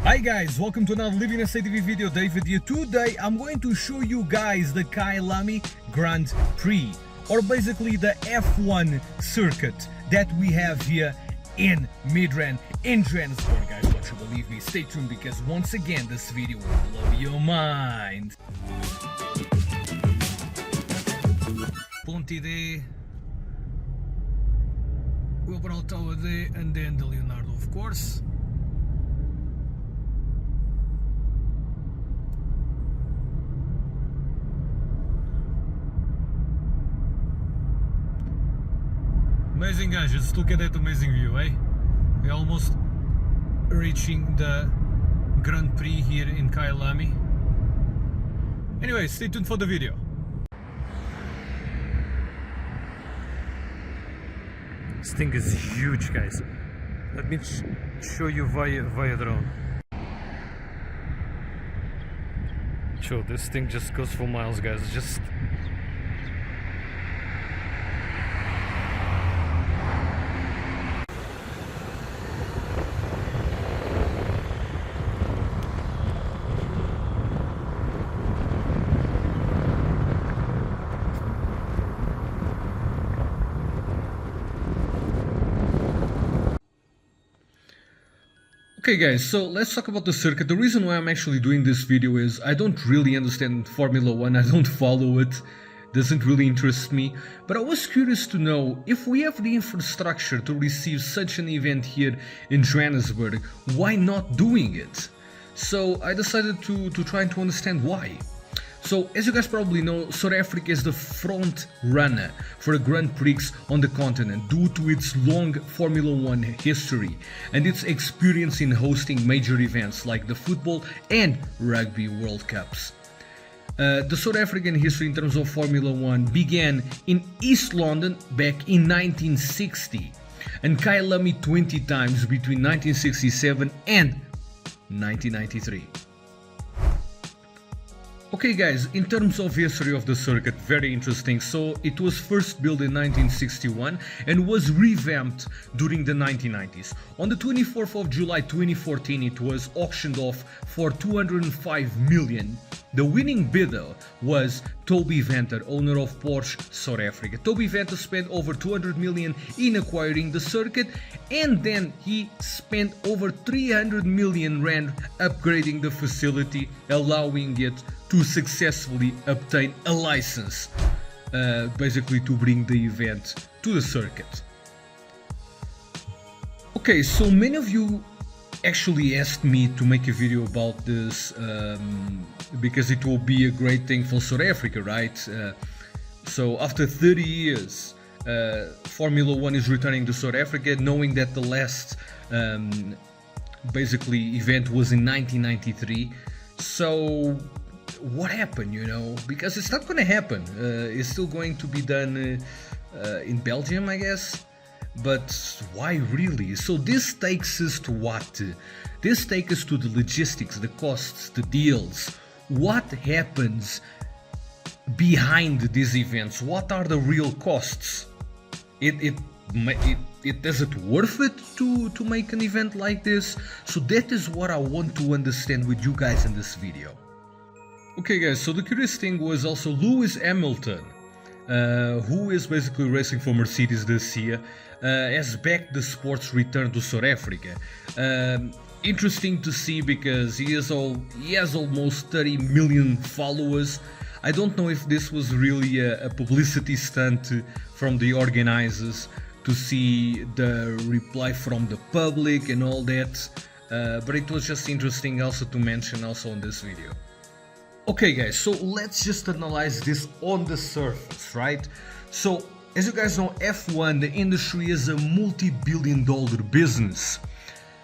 Hi guys, welcome to another LivinginSAtv video. David here. Today I'm going to show you guys the Kyalami Grand Prix, or basically the F1 circuit that we have here in Midrand in Johannesburg. Guys, don't you believe me? Stay tuned because once again this video will blow your mind. Ponte D, Wilbur Tower D, and then the Leonardo, of course. Amazing guys, just look at that amazing view, eh? We're almost reaching the Grand Prix here in Kyalami. Anyway, stay tuned for the video. This thing is huge, guys. Let me show you via drone. Sure, this thing just goes for miles, guys. Just okay guys, so let's talk about the circuit. The reason why I'm actually doing this video is I don't really understand Formula 1, I don't follow it, doesn't really interest me, but I was curious to know if we have the infrastructure to receive such an event here in Johannesburg, why not doing it? So I decided to try to understand why. So, as you guys probably know, South Africa is the front runner for the Grand Prix on the continent due to its long Formula 1 history and its experience in hosting major events like the football and rugby World Cups. The South African history in terms of Formula 1 began in East London back in 1960 and Kyalami 20 times between 1967 and 1993. Okay guys, in terms of history of the circuit, very interesting. So it was first built in 1961 and was revamped during the 1990s. On the 24th of July 2014 it was auctioned off for 205 million. The winning bidder was Toby Venter, owner of Porsche South Africa. Toby Venter spent over 200 million in acquiring the circuit, and then he spent over 300 million rand upgrading the facility, allowing it to successfully obtain a license, basically to bring the event to the circuit. Okay, so many of you actually asked me to make a video about this because it will be a great thing for South Africa, right? So after 30 years, Formula 1 is returning to South Africa, knowing that the last basically event was in 1993. So what happened, you know? Because it's not going to happen. It's still going to be done in Belgium, I guess. But why really? So this takes us to what? This takes us to the logistics, the costs, the deals. What happens behind these events? What are the real costs? Is it worth it to make an event like this? So that is what I want to understand with you guys in this video. Okay guys, so the curious thing was also Lewis Hamilton, who is basically racing for Mercedes this year, has backed the sport's return to South Africa. Interesting to see because he has almost 30 million followers. I don't know if this was really a publicity stunt from the organizers to see the reply from the public and all that, but it was just interesting also to mention also in this video. Okay guys, so let's just analyze this on the surface, right? So as you guys know, F1, the industry, is a multi-billion-dollar business.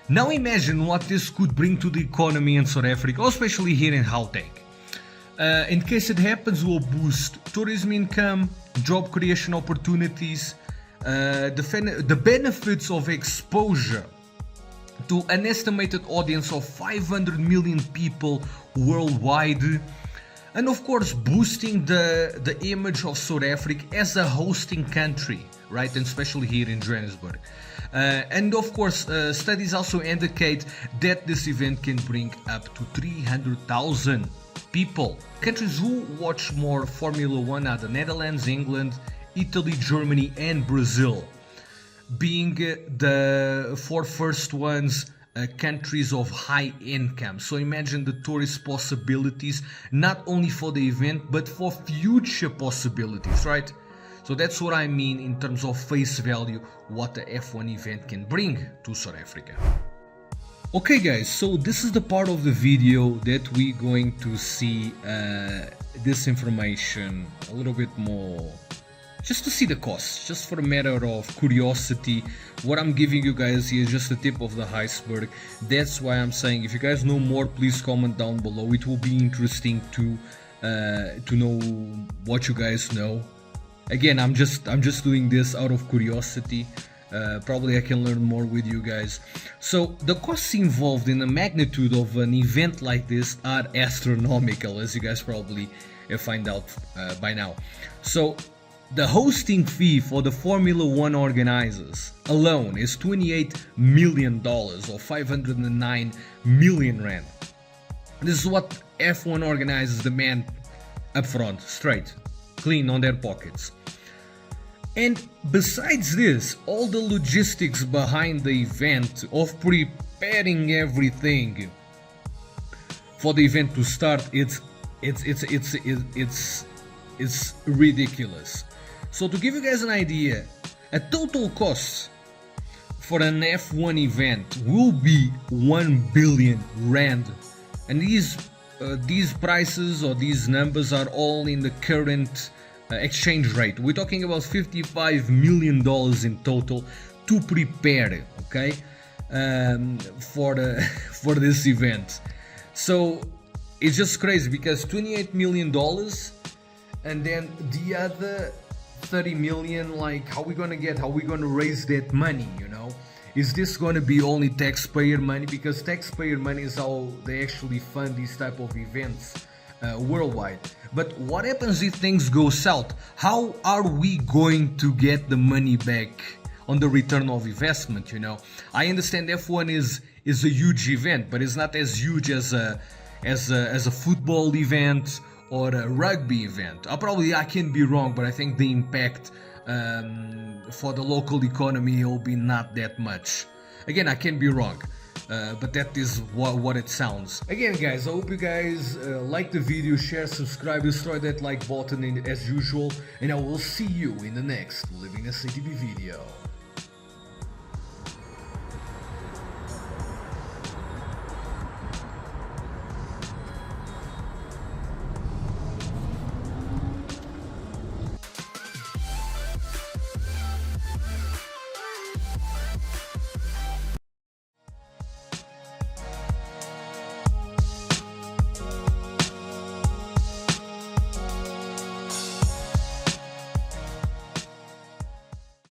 Now imagine what this could bring to the economy in South Africa, especially here in Gauteng. In case it happens, will boost tourism income, job creation opportunities, the benefits of exposure to an estimated audience of 500 million people worldwide, and of course boosting the image of South Africa as a hosting country, right, and especially here in Johannesburg. And of course, studies also indicate that this event can bring up to 300,000 people. Countries who watch more Formula 1 are the Netherlands, England, Italy, Germany and Brazil, being the four first ones countries of high income. So imagine the tourist possibilities, not only for the event but for future possibilities, right? So that's what I mean in terms of face value, what the F1 event can bring to South Africa. Okay guys, so this is the part of the video that we're going to see this information a little bit more, just to see the costs, just for a matter of curiosity. What I'm giving you guys here is just the tip of the iceberg. That's why I'm saying, if you guys know more, please comment down below. It will be interesting to know what you guys know. Again, I'm just doing this out of curiosity. Probably I can learn more with you guys. So the costs involved in the magnitude of an event like this are astronomical, as you guys probably find out by now. So the hosting fee for the Formula 1 organizers alone is $28 million, or 509 million rand. This is what F1 organizers demand upfront, straight, clean on their pockets. And besides this, all the logistics behind the event of preparing everything for the event to start, it's ridiculous. So to give you guys an idea, a total cost for an F1 event will be 1 billion rand, and these prices or these numbers are all in the current exchange rate. We're talking about $55 million in total to prepare, okay, for this event. So it's just crazy, because $28 million and then the other 30 million, like how we gonna raise that money, you know? Is this gonna be only taxpayer money? Because taxpayer money is how they actually fund these type of events worldwide. But what happens if things go south? How are we going to get the money back on the return of investment, you know? I understand F1 is a huge event, but it's not as huge as a football event or a rugby event. I can be wrong, but I think the impact for the local economy will be not that much. Again, I can be wrong, but that is what it sounds. Again guys, I hope you guys like the video, share, subscribe, destroy that like button as usual, and I will see you in the next LivinginSAtv video.